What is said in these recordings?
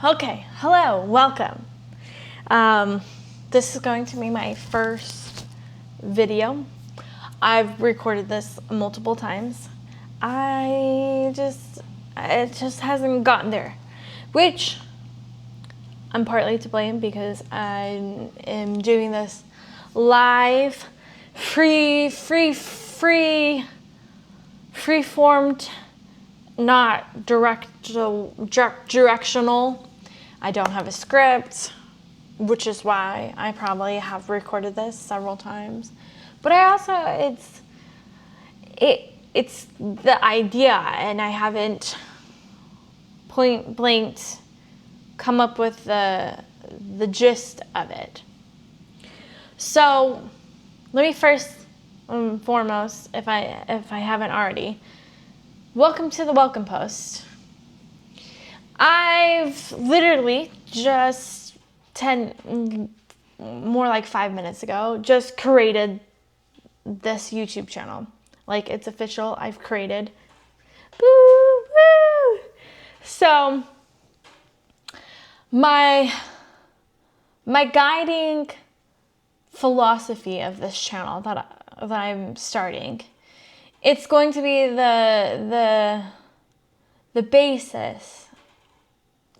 Okay, hello, welcome. This is going to be my first video. I've recorded this multiple times. It just hasn't gotten there, which I'm partly to blame because I am doing this live, free-formed, not directional. I don't have a script, which is why I probably have recorded this several times. But I also, it's the idea, and I haven't point blank come up with the gist of it. So let me first and foremost, if I haven't already, welcome to the welcome post. I've literally just more like 5 minutes ago, just created this YouTube channel. Like, it's official, I've created. Woo, woo. So my guiding philosophy of this channel that I'm starting, it's going to be the basis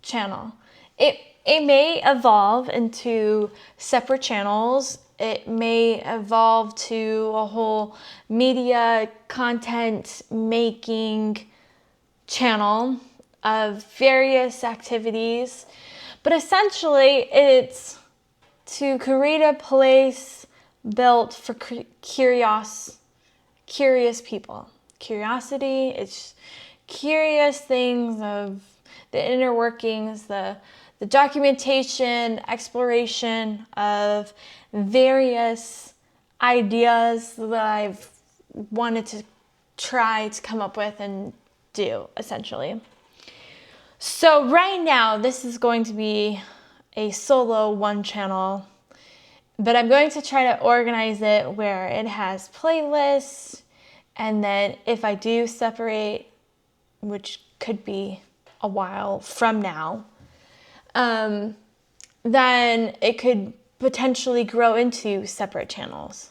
channel. It may evolve into separate channels. It may evolve to a whole media content making channel of various activities. But essentially, it's to create a place built for curious people. Curiosity, it's curious things of the inner workings, the documentation, exploration of various ideas that I've wanted to try to come up with and do, essentially. So right now, this is going to be a solo one channel, but I'm going to try to organize it where it has playlists, and then if I do separate, which could be a while from now, then it could potentially grow into separate channels.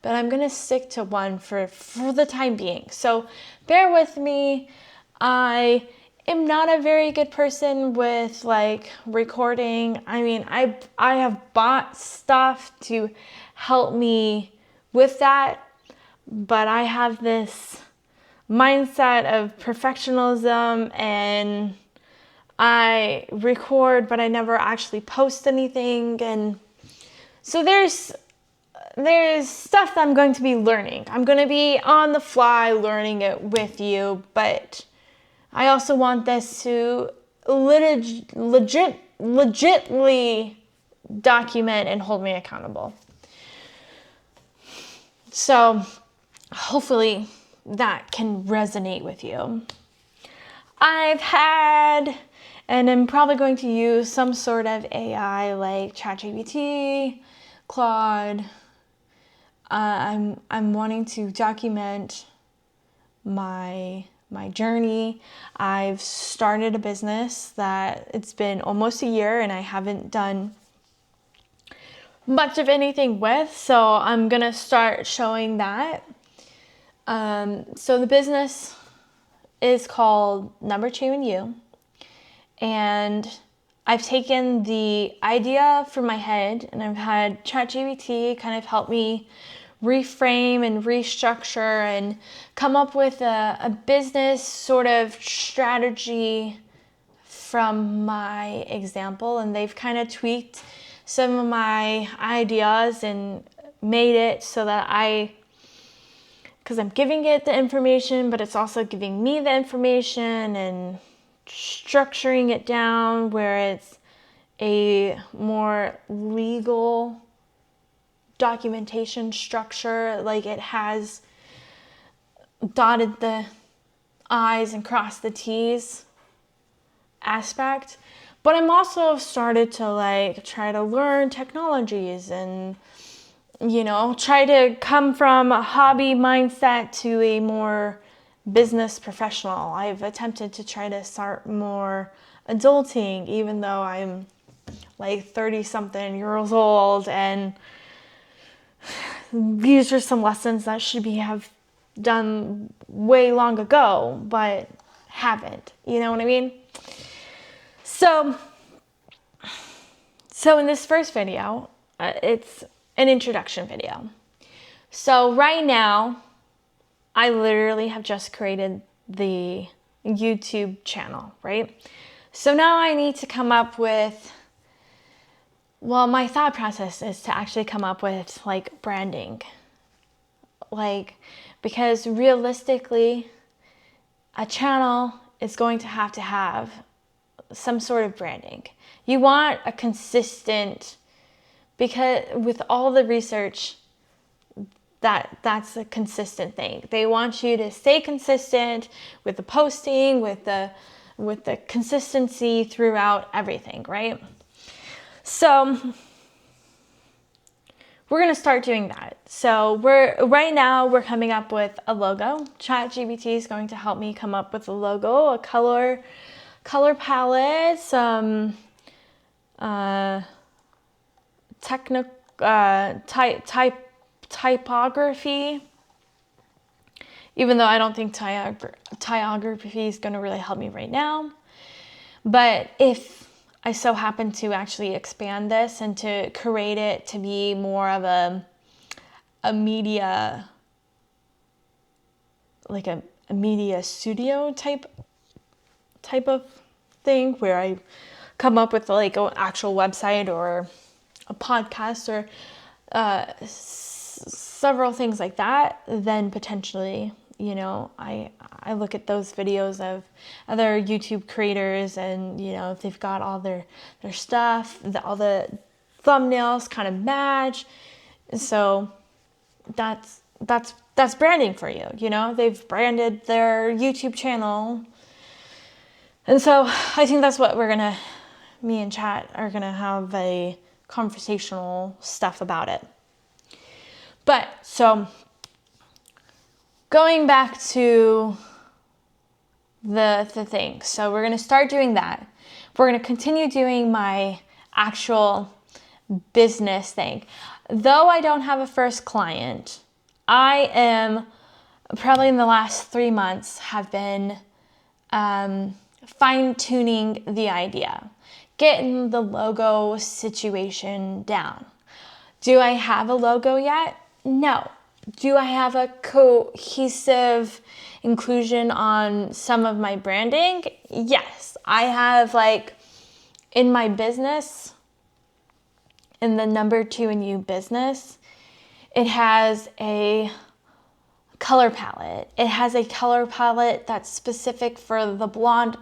But I'm going to stick to one for the time being. So bear with me. I am not a very good person with like recording. I mean, I have bought stuff to help me with that, but I have this mindset of perfectionism, and I record but I never actually post anything, and so there's stuff that I'm going to be learning. I'm going to be on the fly learning it with you, but I also want this to legitly document and hold me accountable. So hopefully that can resonate with you. I've had, and I'm probably going to use some sort of AI like ChatGPT, Claude. I'm wanting to document my journey. I've started a business that it's been almost a year and I haven't done much of anything with, so I'm gonna start showing that. So the business is called Number 2 and You, and I've taken the idea from my head and I've had ChatGPT kind of help me reframe and restructure and come up with a business sort of strategy from my example, and they've kind of tweaked some of my ideas and made it so that because I'm giving it the information, but it's also giving me the information and structuring it down where it's a more legal documentation structure, like it has dotted the I's and crossed the T's aspect. But I'm also started to like try to learn technologies and, you know, try to come from a hobby mindset to a more business professional. I've attempted to try to start more adulting, even though I'm like 30 something years old, and these are some lessons that should have done way long ago, but haven't. You know what I mean? So in this first video, it's an introduction video. So right now, I literally have just created the YouTube channel, right? So now I need to come up with, well, my thought process is to actually come up with like branding. Like, because realistically, a channel is going to have some sort of branding. You want a consistent, because with all the research, that's a consistent thing. They want you to stay consistent with the posting, with the consistency throughout everything, right? So we're going to start doing that. So right now we're coming up with a logo. ChatGPT is going to help me come up with a logo, a color palette, some typography, even though I don't think typography is going to really help me right now. But if I so happen to actually expand this and to create it to be more of a media, like a media studio type of thing, where I come up with like an actual website or a podcast or several things like that, then potentially, you know, I look at those videos of other YouTube creators, and you know, if they've got all their stuff, all the thumbnails kind of match, so that's branding for you. You know, they've branded their YouTube channel, and so I think that's what me and Chat are gonna have a conversational stuff about it. But so going back to the thing. So we're going to start doing that. We're going to continue doing my actual business thing. Though I don't have a first client, I am probably in the last 3 months have been fine-tuning the idea, getting the logo situation down. Do I have a logo yet? No. Do I have a cohesive inclusion on some of my branding? Yes. I have, like, in my business, in the number 2 and you business, it has a color palette. It has a color palette that's specific for the blog.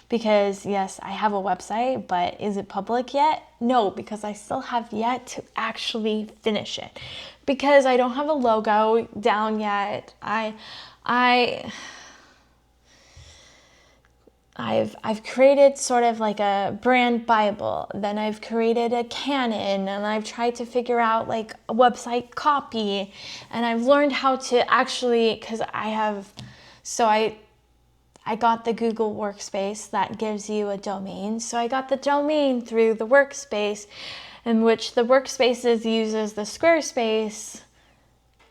Because yes, I have a website, but is it public yet? No, because I still have yet to actually finish it. Because I don't have a logo down yet. I've created sort of like a brand Bible. Then I've created a canon, and I've tried to figure out like a website copy, and I've learned how to actually, because I got the Google Workspace that gives you a domain. So I got the domain through the Workspace, in which the Workspaces uses the Squarespace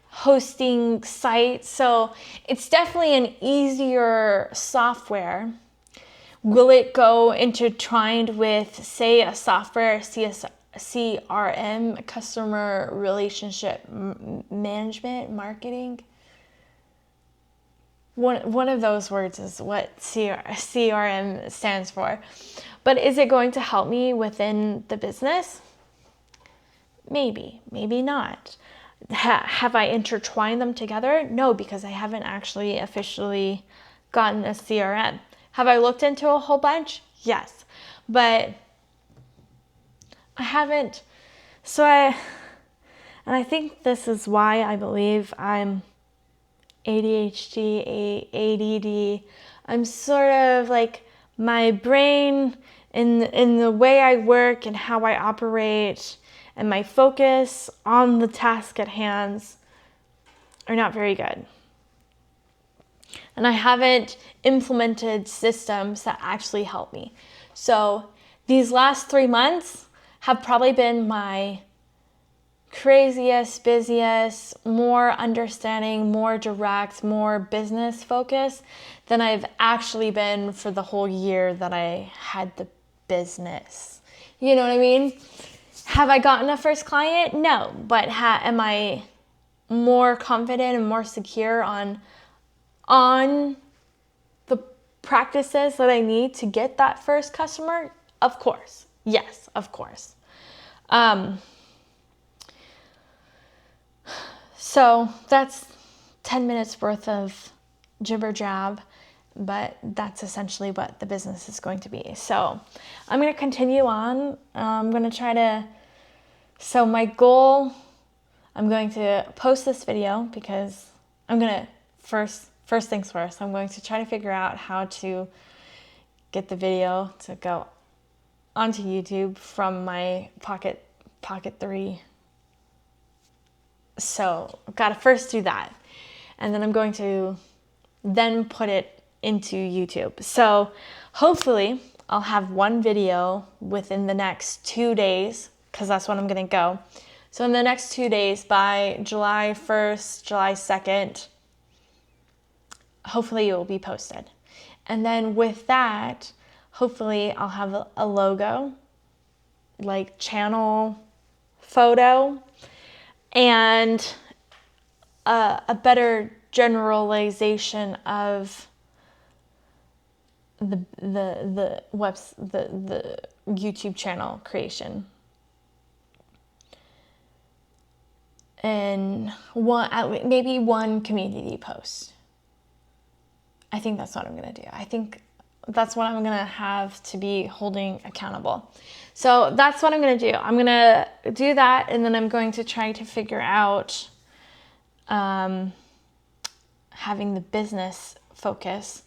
hosting site. So it's definitely an easier software. Will it go intertwined with, say, a software, CRM, customer relationship management, marketing? One of those words is what CRM stands for. But is it going to help me within the business? Maybe, maybe not. Have I intertwined them together? No, because I haven't actually officially gotten a CRM. Have I looked into a whole bunch? Yes, but I haven't. And I think this is why I believe I'm ADHD, ADD. I'm sort of like, my brain in the way I work and how I operate and my focus on the task at hand are not very good. and I haven't implemented systems that actually help me. So these last 3 months have probably been my craziest, busiest, more understanding, more direct, more business focused than I've actually been for the whole year that I had the business. You know what I mean? Have I gotten a first client? No, but am I more confident and more secure on the practices that I need to get that first customer? Of course. Yes, of course. So that's 10 minutes worth of jibber jab, but that's essentially what the business is going to be. So I'm going to continue on. I'm going to try to, so my goal, I'm going to post this video because I'm going to, first things first, I'm going to try to figure out how to get the video to go onto YouTube from my Pocket 3. So I've got to first do that. And then I'm going to then put it into YouTube. So hopefully I'll have one video within the next 2 days, because that's when I'm going to go. So in the next 2 days, by July 1st, July 2nd, hopefully it will be posted. And then with that, hopefully I'll have a logo, like channel photo, and a better generalization of the YouTube channel creation. And maybe one community post. I think that's what I'm going to do. I think that's what I'm going to have to be holding accountable. So that's what I'm going to do. I'm going to do that, and then I'm going to try to figure out having the business focus.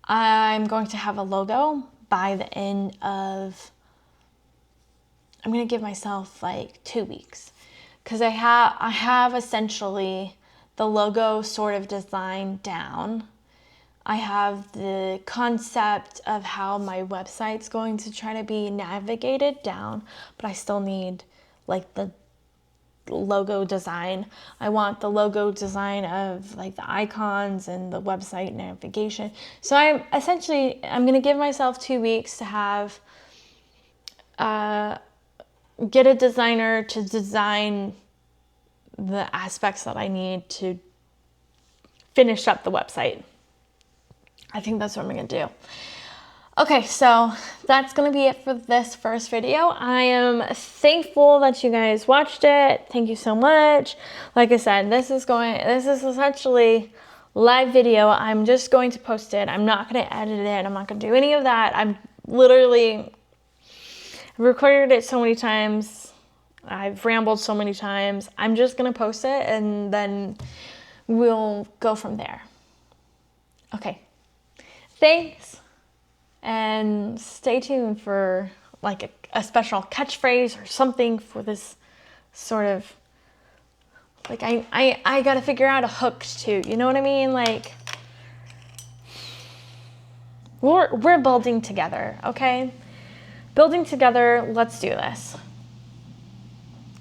I'm going to have a logo by the end of, I'm going to give myself like 2 weeks, because I have essentially the logo sort of designed down. I have the concept of how my website's going to try to be navigated down, but I still need like the logo design. I want the logo design of like the icons and the website navigation. So I'm going to give myself 2 weeks to have, get a designer to design the aspects that I need to finish up the website. I think that's what I'm going to do. Okay, so that's going to be it for this first video. I am thankful that you guys watched it. Thank you so much. Like I said, this is essentially live video. I'm just going to post it. I'm not going to edit it. I'm not going to do any of that. I'm literally recorded it so many times. I've rambled so many times. I'm just going to post it, and then we'll go from there. Okay. Thanks. And stay tuned for like a special catchphrase or something for this sort of, like, I got to figure out a hook too. You know what I mean? Like, we're building together, okay? Building together. Let's do this.